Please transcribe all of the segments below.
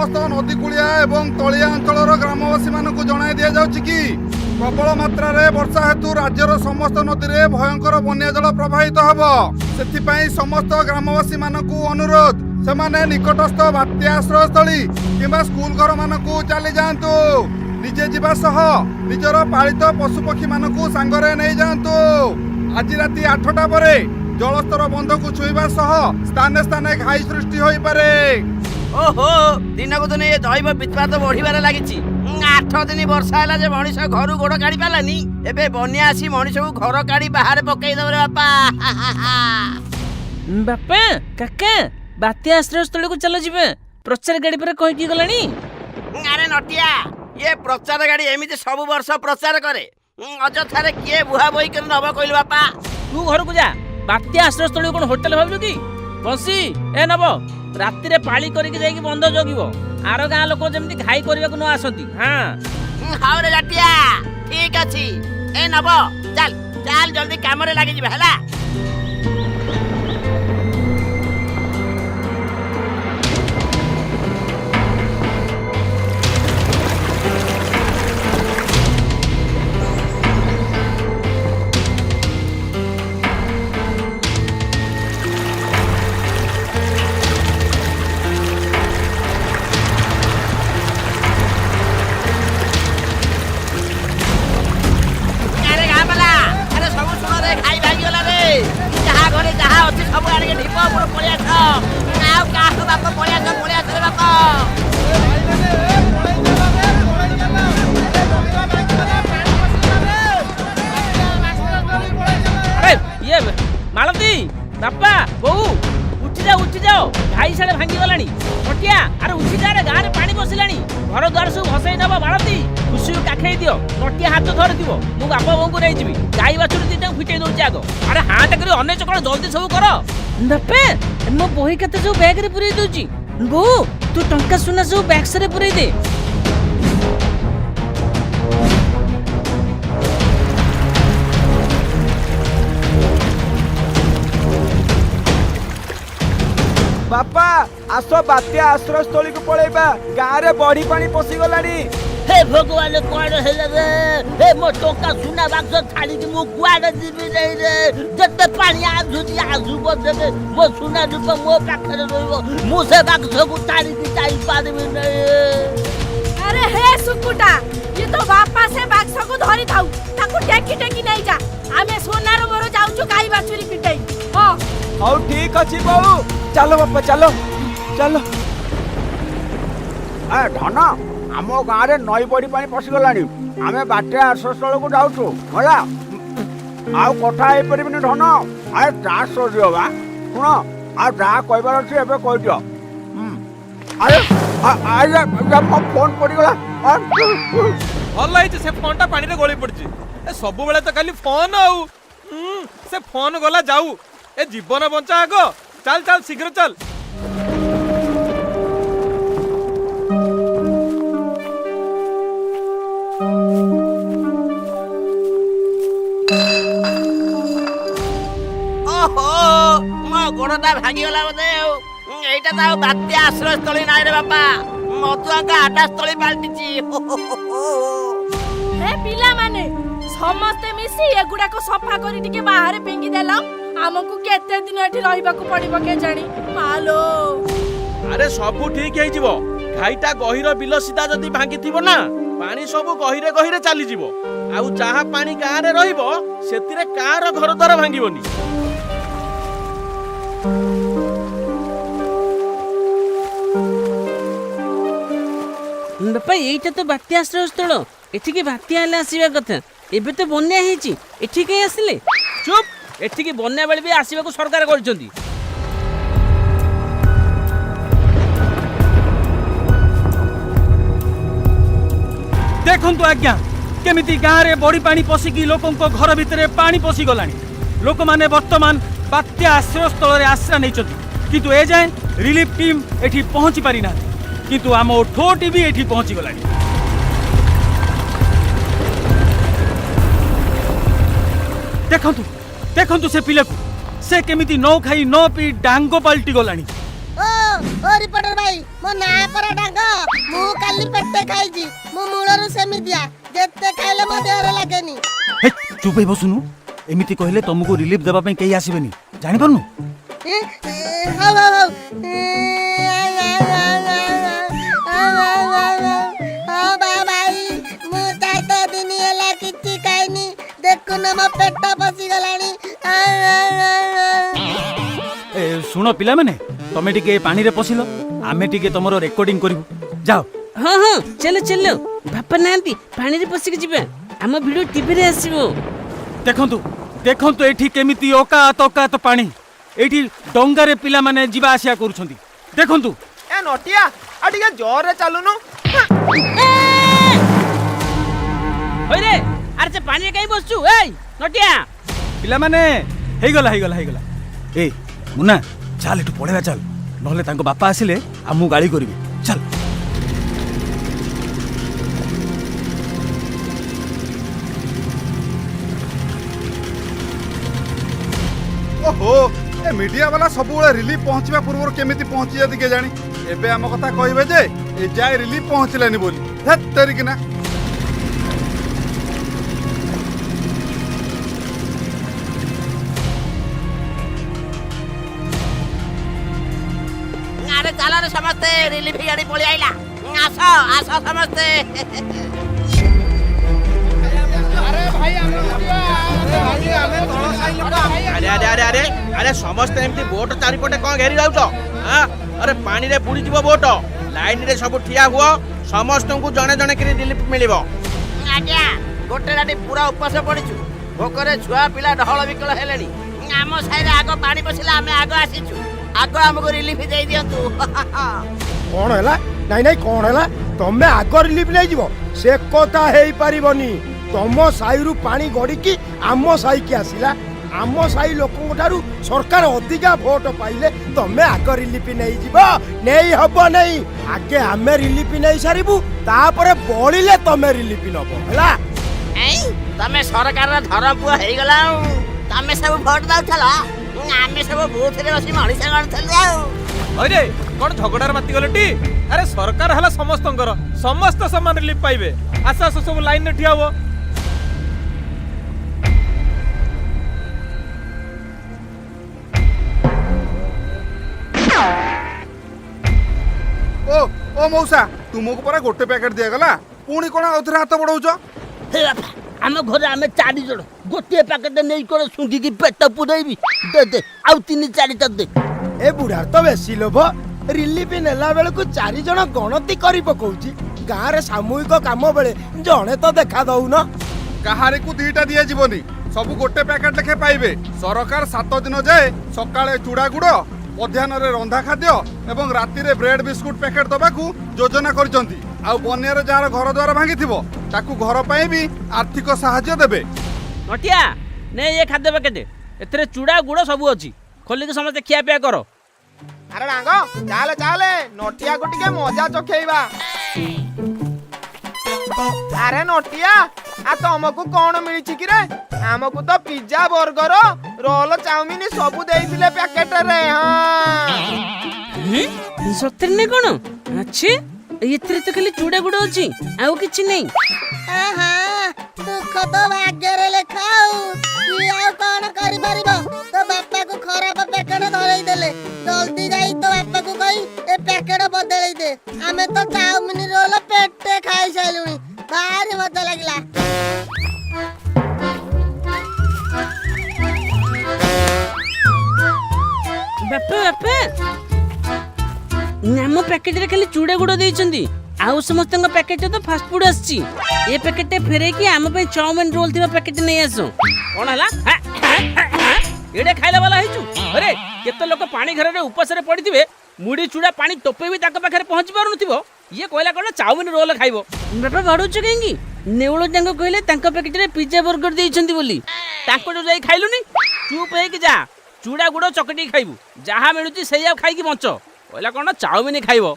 समस्त नदीकूलिया एवं तलिया अंचल ग्रामवासी मानक जणाई दि जाउछि कि प्रबल मात्रा रे वर्षा हेतु राज्यर समस्त नदी में भयंकर बन्या जल प्रवाहित हब। से समस्त ग्रामवासी मानक अनुरोध से निकटस्थ बात्या आश्रयस्थली किंबा स्कूल घर मानक चली जातु। निजे जीवा सह निजर पालित पशुपक्षी मानक सांगरे नहीं जातु। आज राति 8टा परे जलस्तर बंध को छुईबा सह स्थाने स्थाने घाई सृष्टि होई पारे। ओहो दिन को दिन ये दैव वित्पात बढ़िबार लागिछि। 8 दिन वर्षा हैला जे मनीष घर गोड़ काढ़ी पालानी एबे बन्या आसी मनीष को घर काढ़ी बाहर पकई दब रे बापा। बापा काका बात्या आश्रय स्थल को चलो जिबे प्रचार गाड़ी पर कहि की गलानी। अरे नटिया ये प्रचार गाड़ी एमिति सब वर्ष प्रचार करे अजथारे किए बुहा बोई कर नब कइल बापा। तू घर को जा बात्या आश्रय स्थल कोन होटल भाबलु की बसी ए नब राति रे पाली करिके जाई की बंद जगिबो आरो गां लोक जेमति घाई करिया को न आसंती। हां हाउ रे जटिया ठीक अछि। ए नब चल चल जल्दी काम रे लागि जिबा हला। मालती बापा बहु उठी जाओ घाई साड़े भांगी गलानी। नटिया अरे उठी जा रे गाँ रे पानी पशिलानी घर द्वार सब भसई नब। मालती खुशी काखेई दियो नटिया हाथ धरि दिबो मु बापा बों को नै जिबी गाई बाछुरी दिटा फिटै दउछि आगो। अरे हाथ करी अन्य चकण जल्दी सब कर। बापा मो बही कते सब बैग रे पुरै दउछि बो तू टंका सुना सब बैग से पुरै दे। बापा आस बात्या आश्रय स्थली को पळेबा गाँ रे बड़ी पानी पसी गलानी। हे भगवान कोड हेले रे हे मो टोका सुना बाक्स थाली कि मु कुआडे दिबी नै रे जते पानी आजुजी आजु बदे मो सुना दुप मो पाखरे रहइबो मु से बाक्स को थाली कि चाइ पादबे नै। अरे हे सुकुटा ये तो बापा से बाक्स को धरी थाउ ताको टेकी नै जा आमे सोनार मोर जाउछु गाई बाछुरी पिटई। हां हौ ठीक अछि बहु चलो बापा चलो चलो। ए धन आम गाँ रे नई बड़ी पानी पसी गलानी आमे बाटे आश्रय स्थल को जाउछु होला आउ कथा हे परिबनी धन। अरे ता सरियो बा सुन आ जा कहबार अछि एबे कहि दियो। अरे आया जब फोन पड़ी गला भल है से फोन टा पानी रे गली पड़ची। ए सब बेले तो खाली फोन आउ से फोन गला जाऊ ए जीवन बंचा आगो। चल चल शीघ्र चल। ओहो मो गोड़टा भागी गला बदे एटा ता बात्या आश्रय स्थली नाइ रे बापा मधुआका आटा स्थली पाल्टिची। हे पिला माने समस्ते मिसी एगुडा को सफा करी टिके बाहर पेंगी देला हमकु केते दिन एठी रहिबा को पड़िबो के जानी मालो। अरे सब ठीक है जीवो घाईटा गहिर बिल सीधा जदी भांगी थिबो ना पानी सब गहिरे गहिरे चली जीवो आउ जहा पानी गाँ रे रहिबो सेतिरे कार घर द्वार भांगीबोनी। बापा एटा तो बात्या आश्रय स्थल एठी के बात्या हला आसीबा कथा एबे तो बन्या हेची एठी के आसिले। चुप एठी के बन्या बेले भी आसीबा को सरकार करछंती। देखंतु आज्ञा केमिति गाँ रे बड़ी पानी पसिकी लोकंको घर भितरे पानी पसि गलानी। लोक माने वर्तमान बात्या आश्रय स्थल रे आश्रय नैचंती किंतु ए जाय रिलीफ टीम एठी पहुंची पारि ना किंतु आम ठोटी भी एठी पहुंची गलानी। देखंतु देखंतु से पिले को से केमिति न खाई न पी डांगो पलटी गलानी। ओ रिपोर्टर भाई मो ना पर डांग मु काली पेटे खाइजी मु मूलरु सेमिदिया जेते खाइले मो देहरे लागेनी हे चुप हे बसुनु एमिति कहले तुमको रिलीफ देबा पई केही आसीबेनी जानि परनु हाउ हाउ भाई मु ताता दिन होला किछि खाइनी देखु न मो पेट पसी गलानी ए सुनो पिला माने तमे टिके पानी रे पसिलो आमे टिके तमरो रेकॉर्डिंग करिवु जाओ हाँ हाँ चलो चलो बापा नांती पानी रे पसिक जिबे हम वीडियो टीवी रे आसीबो देखंतु देखंतु एठी केमिति ओकात पानी एठी डंगा रे पिला माने जिबा आसिया करूछंती देखंतु ए नटिया आ ଟିକେ जोर रे चालुनु ओइ रे अरे से पानी रे काई बसचू ए नटिया पिला माने हेगला ए मुन्ना चल एठू पळेला चल नहले तांको बापा आसिले हमु गाली करबे चल ओहो ए मीडिया वाला सबुळे रिलीफ पहुंचबा पूर्व केमिति पहुंची जदी के जानी एबे हम कथा कहबे जे ए जाय रिलीफ पहुंचलानी बोली धत तरी किना अरे चलो रे समझते रिलीफ गाड़ी पड़ी आइला आसो आसो समझते अरे अरे अरे अरे अरे समस्त एमती बोट चारिपटे कौन घेरी जाउछ हां अरे पानी रे बुड़ी जीवो बोट लाइन रे सब ठिया हुओ समस्त को जणे जणे करी रिलीफ मिलिबो आज्ञा गोटे राती पूरा उपास पड़िछु भोकरे छुआ पिला ढहळ विकल हेलेनी आम साइरे आगो पानी पसिला आमे आगो आसीछु आगो हमको रिलीफ दे दियंतु कौन है नहीं नहीं कौन है तमे आग रिलीफ नहीं जीव से कथा हेई परिबनी तम साई पानी गड़िकी आम साई की आसिला आम साई लोकन ठारू सरकार अधिका भोट पाइले तमे आग रिलीफ नहीं जीव नहीं हब नहीं आगे आमे रिलीफ नहीं सारिबु तापरे बळिले तमे रिलीफ नबो हला तमे सरकार रा धरम पुआ हेई गला तमे सब भोट दाउथला आमे सब बूथ रे बसी मणिसा गणथल जाऊ अरे कोन झगड़ार माती गलटी अरे सरकार हला समस्तंकर समस्त समान रिलीफ पाइबे आसा सब लाइन रे ठिया हो ओ मौसा तुमको परा गोटे पैकेट दिया गला पुणी कोन आउथरा हाथ बढौछ हे बापा आम घरे आमे 4 जण गोटे पैकेट नै करे सुंगी की पेट पुरैबी दे दे आउ 3-4 तक दे ए बुढ़ार तो बेसी लोभ रिलीफ नेला बेल को 4 जण गणति करी पकौची गाँ रे सामूहिक काम बेले जणे तो देखा दउन काहारे को दीटा दिया जीवनी सब गोटे पैकेट लेखे पाइबे सरकार 7 दिन जाए सकाळे चूड़ा गुड़ मध्याह्न रे रंधा खाद्य एवं राति रे ब्रेड बिस्कुट पैकेट दबाकू योजना करचंती आउ बनियार जार घर द्वार भांगी थिबो ताकू घर पई भी आर्थिक सहायता देबे नटिया ने ये खाद्य पैकेट एतरे चूड़ा गुड़ सब अछि खोली के समस्त खिया पिया करो अरे डांगो चाले चाले नटिया को टिके मजा चखेइबा अरे नटिया आ तुमको कौन मिली कि रे हमको तो पिज्जा बर्गर रोल चाउमीन सब देइथिले पैकेट रे हां सत्तर ने कोन अच्छे एतरे तो खाली चूड़ा गुड़ अछि आउ किछि नै आहा दुख तो भाग्य रे लेखाऊ ई आ कोन करि परिबो तो बापा को खराब पैकेट धरई देले जल्दी जाई तो बापा को कहि ए पैकेट बदलई दे हमें तो चाउमीन रोल पेटे खाई साइलुनी भारी मजा लागला बापा बापा नाम पैकेट रे खाली चूड़ा गुड़ देइचंदी आउ समस्त पैकेट तो फास्ट फूड आछि ए पैकेट फेरे कि आम पे चाउमीन रोल थिबा पैकेट नै आसो कोन हला एडे खाइला वाला हिचु अरे केते लोक पानी घर रे उपास रे पड़िथिबे मुड़ी चूड़ा पानी टोपे भी ताक पाखरे पहुंची पारु नथिबो ये कहला कोन चाउमीन रोल खाइबो बापा बाडुछु केंगी नेउलो जंग कहले तांको पैकेट रे पिज्जा बर्गर देइचंदी बोली तांको जो जाई खाइलुनी चुप हे कि जा चूड़ा गुड़ चकटी खाइबू जहा मिलुची सेया खाइ कि बंच कहला कोन चाउमीन खाइबो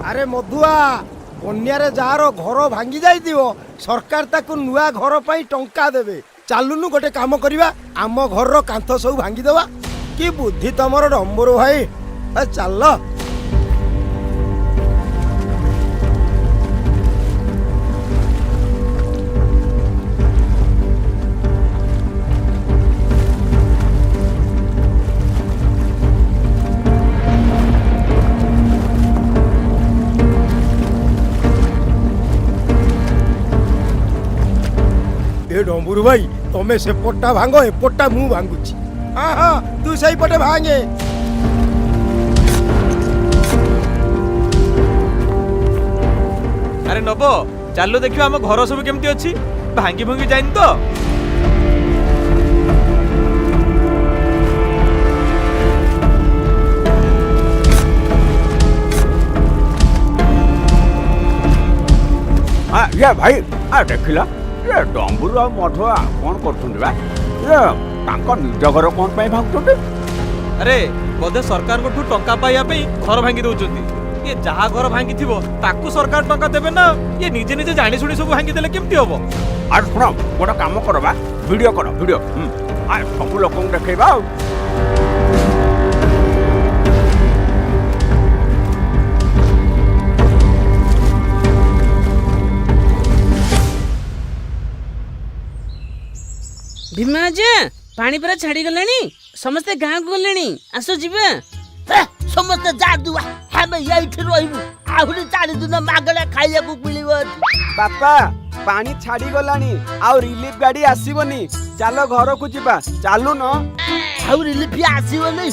अरे मधुआ बन्या रे जार घर भांगी जाइथिबो सरकार ताकू नुआ घर पई टंका देबे ଚାଲୁନୁ ଗୋଟେ କାମ କରିବା, ଆମ ଘରର କାନ୍ଥ ସବୁ ଭାଙ୍ଗିଦେବା। କି ବୁଦ୍ଧି ତମର ଡମ୍ବରୁ ଭାଇ, ଚାଲ। डम्बुरु भाई तमें सेपटा भांग एपटा मु भांगुची। हाँ हाँ तू सही पटे भांगे। अरे नब चलो देखियो आम घर सब केमती अच्छी, भांगी भंगी जाइन तो। ये भाई देखिला ये डम्बुरु आ मधुआ कौन करछुंडी बा? ये तांको निज घर कोन पई भांगछुंडी? अरे बोधे सरकार को टंका पाइया पे घर भांगी दउचंती। ये जहा घर भांगी थिबो ताकू सरकार टंका देबे ना, ये निजे निजे जानि सुनी सब भांगी देले केमती होबो? आ सुनो गोटा काम करबा, वीडियो करो वीडियो। आ सब लोकन देखेबा। भीमा जे पानी पूरा छाड़ी गलानी, समस्ते गाँ को गलेनी, आसो जीवे। ସମସ୍ତେ ଯାଦୁଆ ଆମେ ଏଇଠି ରହିବୁ, ଆହୁରି 4 ଦିନ ମାଗଣା ଖାଇବାକୁ ମିଳିବ। ବାପା ପାଣି ଛାଡି ଗଲାଣି, ଆଉ ରିଲିଫ ଗାଡି ଆସିବନି, ଚାଲ ଘରକୁ ଯିବା, ଚାଲୁନ। ଆଉ ରିଲିଫ ଆସିବନି?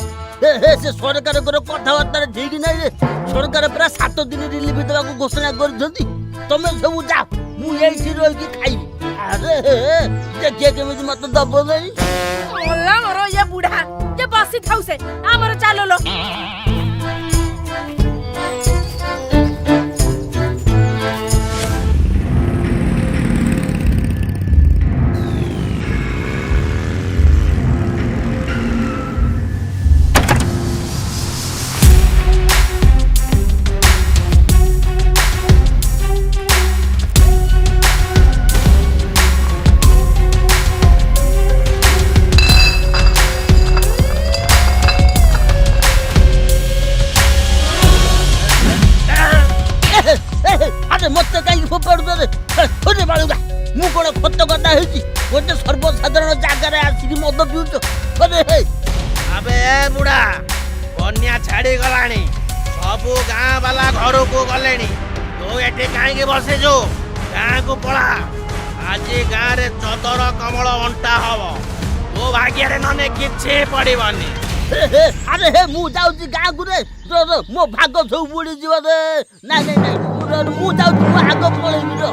ସେ ସରକାରଙ୍କର କଥାବାର୍ତ୍ତା ଠିକ ନାହିଁ ରେ। ସରକାର ପୁରା 7 ଦିନ ରିଲିଫ ଦେବାକୁ ଘୋଷଣା କରିଛନ୍ତି। ତମେ ସବୁ ଯାଅ, ମୁଁ ଏଇଠି ରହିକି ଖାଇବି। ଆରେ ଦେଖିଆ କେମିତି ମତେ ଦବ ନାହିଁ। ଓଲା ମୋର ଇଏ ବୁଢା ଯେ ବସି ଥାଉ, ସେ ଆମର ଚାଲ लो। मत कहीं फोपाड़े बालुगा मु कौन खत कटा गोटे सर्वसाधारण जगार आसिक मद पिउच। अबे बुढ़ा बन्या छाड़ी गलानी, सबू गाँ वाला घर को गले। तो एटे कहीं बसे जो गाँ को पड़ा। आज गाँ रे चदर कमल अंटा हम, तो भाग्य नने किछे पड़बनी। अरे हे मु जाउची गाँ को रे, मो भाग सब बुड़ी जीव रे। ना ना ना मु जाउची, मु आग पळेबी रो।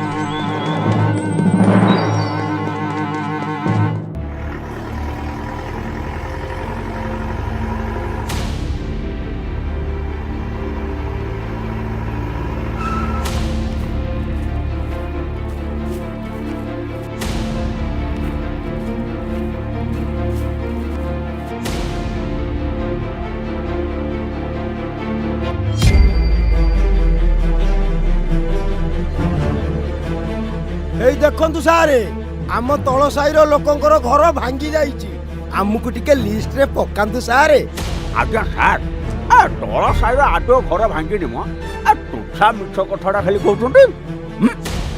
এই দেখন্তু সারে আম তଳ ସାହିର ଲୋକଙ୍କର ଘର ଭାଙ୍ଗି ଯାଇଛି। ଆମକୁ ଟିକେ ଲିଷ୍ଟରେ ପକାନ୍ତୁ ସାରେ। ଆଜ୍ଞା ସାର୍, ତଳ ସାହିର ଆଦୌ ଘର ଭାଙ୍ଗିନି ମ। ତୁଛା ମିଛ କଥାଟା ଖାଲି କହୁଛନ୍ତି।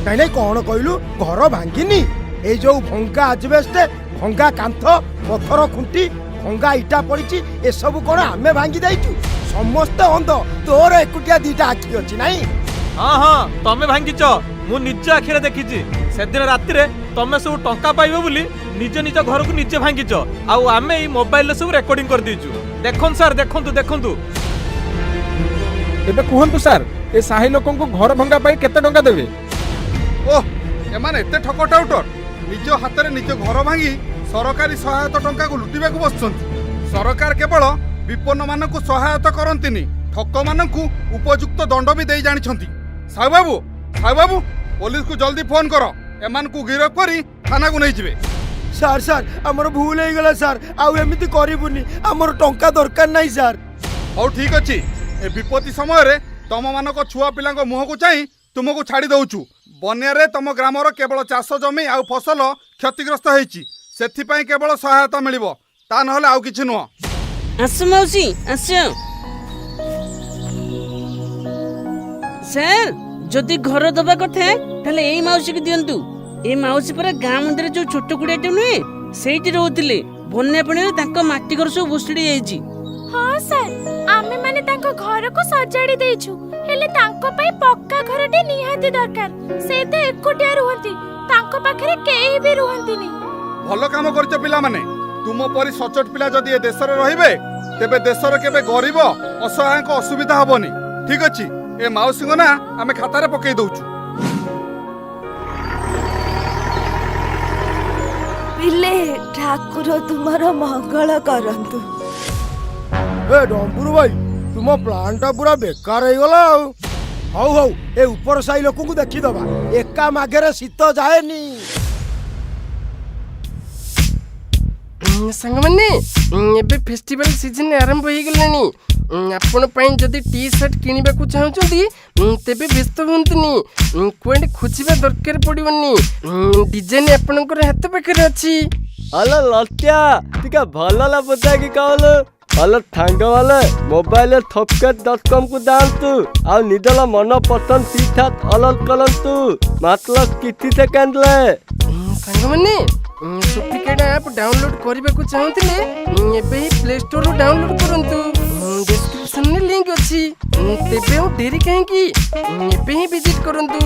ନାଇଁ ନାଇଁ କଣ କହିଲୁ, ଘର ଭାଙ୍ଗିନି। ଏଇ ଯୋଉ ଭଙ୍ଗା ଆଜବେଷ୍ଟ, ଭଙ୍ଗା କାନ୍ଥ, ପଥର ଖୁଣ୍ଟି, ଭଙ୍ଗା ଇଟା ପଡିଛି, ଏସବୁ କଣ ଆମେ ଭାଙ୍ଗି ଦେଇଛୁ? ସମସ୍ତେ ଅନ୍ଧ, ତୋର ଏକୁଟିଆ 2ଟା ଆଖି ଅଛି ନାଇଁ? हाँ हाँ तमें भांगिच, मु निज आखिरे देखिछि। सेदिन रातिरे तमे सब टंका पाइबो बोली निज निज घर को निजे भांगिच, आउ आमे ई मोबाइल सब रेकॉर्डिंग कर दीचु। देखन सर, देखंतु देखंतु। एबे कुहंतु सर, ए साही लोकन को घर भंगा पाई केते टंका देबे? ओह एमाने एते ठकटाउटर निज हातरे निज घर भांगी सरकारी सहायता टंका को लुटिबाकू बसछंती। सरकार केवल विपन्न मानकू सहायता करंतिनी, ठक मानकू उपयुक्त दंड भी देई जानिछंती। साहू बाबू पुलिस को जल्दी फोन करो, एमान को गिरफ्त करी थाना को नहीं जिवे। ସାର୍ ସାର୍ ଆମର ଭୁଲ ହେଇଗଲା ସାର୍, ଆଉ ଏମିତି କରିବୁନି, ଆମର ଟଙ୍କା ଦରକାର ନାହିଁ ସାର୍। ହଉ ଠିକ ଅଛି, ଏ ବିପତ୍ତି ସମୟରେ ତମ ମାନଙ୍କ ଛୁଆ ପିଲାଙ୍କ ମୁହଁକୁ ଚାହିଁ ତୁମକୁ ଛାଡ଼ି ଦଉଛୁ। ବନ୍ୟାରେ ତମ ଗ୍ରାମର କେବଳ ଚାଷ ଜମି ଆଉ ଫସଲ କ୍ଷତିଗ୍ରସ୍ତ ହେଇଛି। ସେଥିପାଇଁ କେବଳ ସହାୟତା ମିଳିବ, ତା ନହେଲେ ଆଉ କିଛି ନୁହଁ। ଆସ ମାଉସୀ ଆସ। ସାର୍ ଯଦି ଘର ଦବା କଥା ତାହେଲେ ଏଇ ମାଉସୀକି ଦିଅନ୍ତୁ। ଏଇ ମାଉସୀ ପରା ଗାଁ ମନ୍ଦିରରେ ଯୋଉ ଛୋଟ କୁଡ଼ିଆଟେ ନୁହେଁ ସେଇଠି ରହୁଥିଲେ। ବନ୍ୟା ପାଣିରେ ତାଙ୍କ ମାଟି ଘର ସବୁ ଭୁଷୁଡ଼ି ଯାଇଛି। ହଁ ସାର୍, ଆମେ ମାନେ ତାଙ୍କ ଘରକୁ ସଜାଡ଼ି ଦେଇଛୁ, ହେଲେ ତାଙ୍କ ପାଇଁ ପକ୍କା ଘରଟେ ନିହାତି ଦରକାର। ସେ ତ ଏକୁଟିଆ ରୁହନ୍ତି, ତାଙ୍କ ପାଖରେ କେହି ବି ରୁହନ୍ତିନି। ଭଲ କାମ କରିଛ ପିଲାମାନେ। ତୁମ ପରି ସଚୋଟ ପିଲା ଯଦି ଏ ଦେଶରେ ରହିବେ ତେବେ ଦେଶରେ କେବେ ଗରିବ ଅସହାୟଙ୍କ ଅସୁବିଧା ହବନି। ଠିକ ଅଛି, ଏ ମାଉସୀଙ୍କ ନା ଆମେ ଖାତାରେ ପକେଇ ଦଉଛୁ। ପିଲେ ଠାକୁର ତୁମର ମଙ୍ଗଳ କରନ୍ତୁ। ଏ ଡମ୍ବୁରୁ ଭାଇ, ତୁମ ପ୍ଲାନ୍ଟା ପୁରା ବେକାର ହେଇଗଲା ଆଉ। ହଉ ହଉ, ଏ ଉପର ସାହି ଲୋକଙ୍କୁ ଦେଖିଦବା, ଏକା ମାଘରେ ଶୀତ ଯାଏନି। ସାଙ୍ଗମାନେ ଏବେ ଫେଷ୍ଟିଭାଲ ସିଜନ ଆରମ୍ଭ ହେଇଗଲାଣି। ଆପଣ ପାଇଁ ଯଦି ଟି ସାର୍ଟ କିଣିବାକୁ ଚାହୁଁଛନ୍ତି ତେବେ ବ୍ୟସ୍ତ ହୁଅନ୍ତୁନି, କୁଆଡ଼େ ଖୋଜିବା ଦରକାର ପଡ଼ିବନି। ଡିଜାଇନ ଆପଣଙ୍କର ହାତ ପାଖରେ ଅଛି। ହଲୋ ଲତ୍ୟା ଟିକେ ଭଲ ଲାଗୁଛି କି କହୁନୁ? ହଲୋ ସାଙ୍ଗମାନେ ମୋବାଇଲ thopcat.com କୁ ଯାଆନ୍ତୁ ଆଉ ନିଜର ମନ ପସନ୍ଦ ଟି ସାର୍ଟ ଅର୍ଡର କରନ୍ତୁ ମାତ୍ର କିଛି ସେକେଣ୍ଡରେ। ସାଙ୍ଗମାନେ ସୁପ୍ରିକେଟ୍ ଆପ୍ ଡାଉନଲୋଡ୍ କରିବାକୁ ଚାହୁଁଥିଲେ ଏବେ ହିଁ ପ୍ଲେ ଷ୍ଟୋରରୁ ଡାଉନଲୋଡ୍ କରନ୍ତୁ। ଡେସ୍କ୍ରିପସନରେ ଲିଙ୍କ୍ ଅଛି। ତେବେ ଆଉ ଡେରି କାହିଁକି, ଏବେ ହିଁ ଭିଜିଟ୍ କରନ୍ତୁ।